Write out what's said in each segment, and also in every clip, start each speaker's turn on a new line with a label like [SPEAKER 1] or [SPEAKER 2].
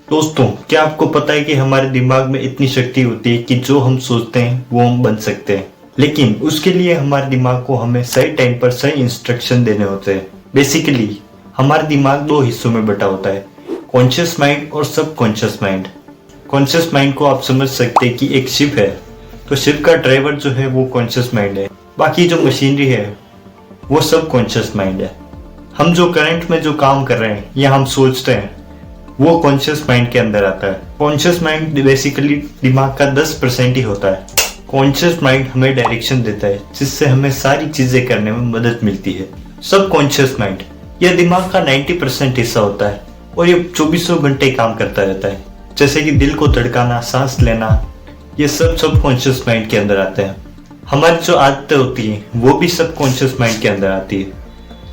[SPEAKER 1] दोस्तों, क्या आपको पता है कि हमारे दिमाग में इतनी शक्ति होती है कि जो हम सोचते हैं वो हम बन सकते हैं, लेकिन उसके लिए हमारे दिमाग को हमें सही टाइम पर सही इंस्ट्रक्शन देने होते हैं। बेसिकली हमारा दिमाग दो हिस्सों में बटा होता है, कॉन्शियस माइंड और सब कॉन्शियस माइंड। कॉन्शियस माइंड को आप समझ सकते हैं कि एक शिप है, तो शिप का ड्राइवर जो है वो कॉन्शियस माइंड है, बाकी जो मशीनरी है वो सब कॉन्शियस माइंड है। हम जो करंट में जो काम कर रहे हैं या हम सोचते हैं वो कॉन्शियस माइंड के अंदर आता है। कॉन्शियस माइंड बेसिकली दिमाग का 10% ही होता है। कॉन्शियस माइंड हमें डायरेक्शन देता है, जिससे हमें सारी चीजें करने में मदद मिलती है। सब कॉन्शियस माइंड यह दिमाग का 90% हिस्सा होता है और ये 24 घंटे काम करता रहता है। जैसे कि दिल को धड़काना, सांस लेना, ये सब कॉन्शियस माइंड के अंदर आते हैं। हमारी जो आदतें होती हैं वो भी सब कॉन्शियस माइंड के अंदर आती है,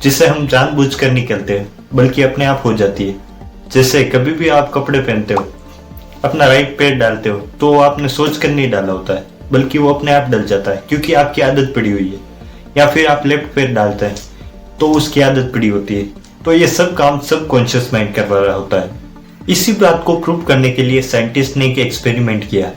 [SPEAKER 1] जिसे हम जानबूझकर नहीं करते बल्कि अपने आप हो जाती है। जैसे कभी भी आप कपड़े पहनते हो, अपना राइट पैर डालते हो, तो वो आपने सोच कर नहीं डाला होता है, बल्कि वो अपने आप डल जाता है क्योंकि आपकी आदत पड़ी हुई है। या फिर आप लेफ्ट पैर डालते हैं तो उसकी आदत पड़ी होती है। तो ये सब काम सब कॉन्शियस माइंड कर रहा होता है। इसी बात को प्रूव करने के लिए साइंटिस्ट ने एक एक्सपेरिमेंट किया।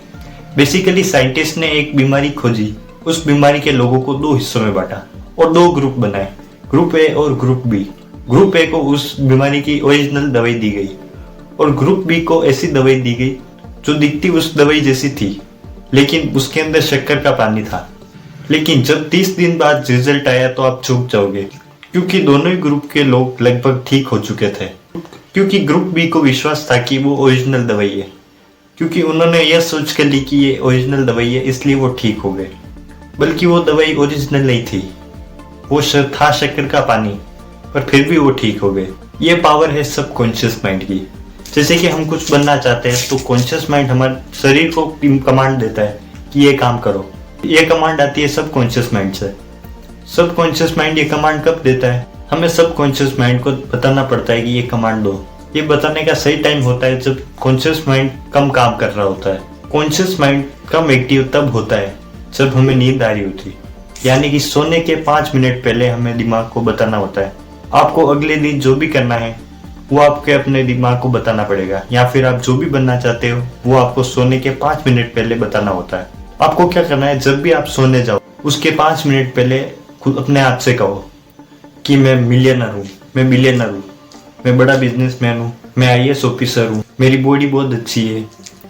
[SPEAKER 1] बेसिकली साइंटिस्ट ने एक बीमारी खोजी, उस बीमारी के लोगों को दो हिस्सों में बांटा और दो ग्रुप बनाए, ग्रुप ए और ग्रुप बी। ग्रुप ए को उस बीमारी की ओरिजिनल दवाई दी गई और ग्रुप बी को ऐसी दवाई दी गई जो दिखती उस दवाई जैसी थी, लेकिन उसके अंदर शक्कर का पानी था। लेकिन जब 30 दिन बाद रिजल्ट आया तो आप चूक जाओगे, क्योंकि दोनों ही ग्रुप के लोग लगभग ठीक हो चुके थे। क्योंकि ग्रुप बी को विश्वास था कि वो ओरिजिनल दवाई है, क्योंकि उन्होंने यह सोच कर ली कि ये ओरिजिनल दवाई है इसलिए वो ठीक हो गए। बल्कि वो दवाई ओरिजिनल नहीं थी, वो था शक्कर का पानी, पर फिर भी वो ठीक हो गए। ये पावर है सब कॉन्शियस माइंड की। जैसे कि हम कुछ बनना चाहते हैं तो कॉन्शियस माइंड हमारे शरीर को कमांड देता है कि ये काम करो। ये कमांड आती है सब कॉन्शियस माइंड से। सब कॉन्शियस माइंड ये कमांड कब देता है? हमें सब कॉन्शियस माइंड को बताना पड़ता है कि ये कमांड दो। ये बताने का सही टाइम होता है जब कॉन्शियस माइंड कम काम कर रहा होता है। कॉन्शियस माइंड कम एक्टिव तब होता है जब हमें नींद आ रही होती है, यानी कि सोने के 5 मिनट पहले हमें दिमाग को बताना होता है। आपको अगले दिन जो भी करना है वो आपके अपने दिमाग को बताना पड़ेगा, या फिर आप जो भी बनना चाहते हो वो आपको सोने के 5 मिनट पहले बताना होता है। आपको क्या करना है, जब भी आप सोने जाओ उसके 5 मिनट पहले खुद अपने आप से कहो कि मैं मिलियनर हूँ, मैं बिलियनर हूँ, मैं बड़ा बिजनेसमैन हूँ, मैं IAS ऑफिसर हूँ, मेरी बॉडी बहुत अच्छी है।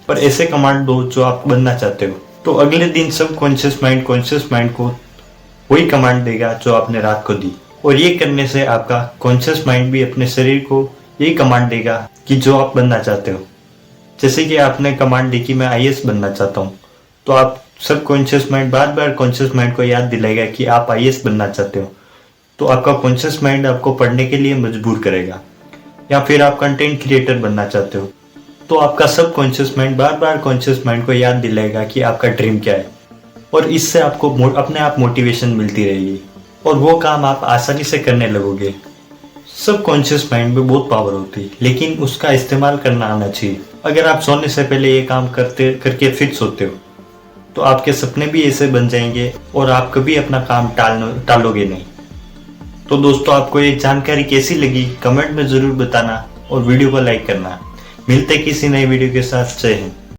[SPEAKER 1] पर ऐसे कमांड दो जो आप बनना चाहते हो, तो अगले दिन सब कॉन्शियस माइंड को वही कमांड देगा जो आपने रात को दी। और ये करने से आपका कॉन्शियस माइंड भी अपने शरीर को यही कमांड देगा कि जो आप बनना चाहते हो। जैसे कि आपने कमांड दी कि मैं IAS बनना चाहता हूँ, तो आप सब कॉन्शियस माइंड बार बार कॉन्शियस माइंड को याद दिलाएगा कि आप IAS बनना चाहते हो, तो आपका कॉन्शियस माइंड आपको पढ़ने के लिए मजबूर करेगा। या फिर आप कंटेंट क्रिएटर बनना चाहते हो, तो आपका सब कॉन्शियस माइंड बार बार कॉन्शियस माइंड को याद दिलाएगा कि आपका ड्रीम क्या है, और इससे आपको अपने आप मोटिवेशन मिलती रहेगी और वो काम आप आसानी से करने लगोगे। सब कॉन्शियस माइंड में बहुत पावर होती है, लेकिन उसका इस्तेमाल करना आना चाहिए। अगर आप सोने से पहले ये काम करके फिट सोते हो तो आपके सपने भी ऐसे बन जाएंगे और आप कभी अपना काम टालोगे नहीं। तो दोस्तों, आपको ये जानकारी कैसी लगी कमेंट में जरूर बताना और वीडियो को लाइक करना। मिलते किसी नई वीडियो के साथ। जय हिंद।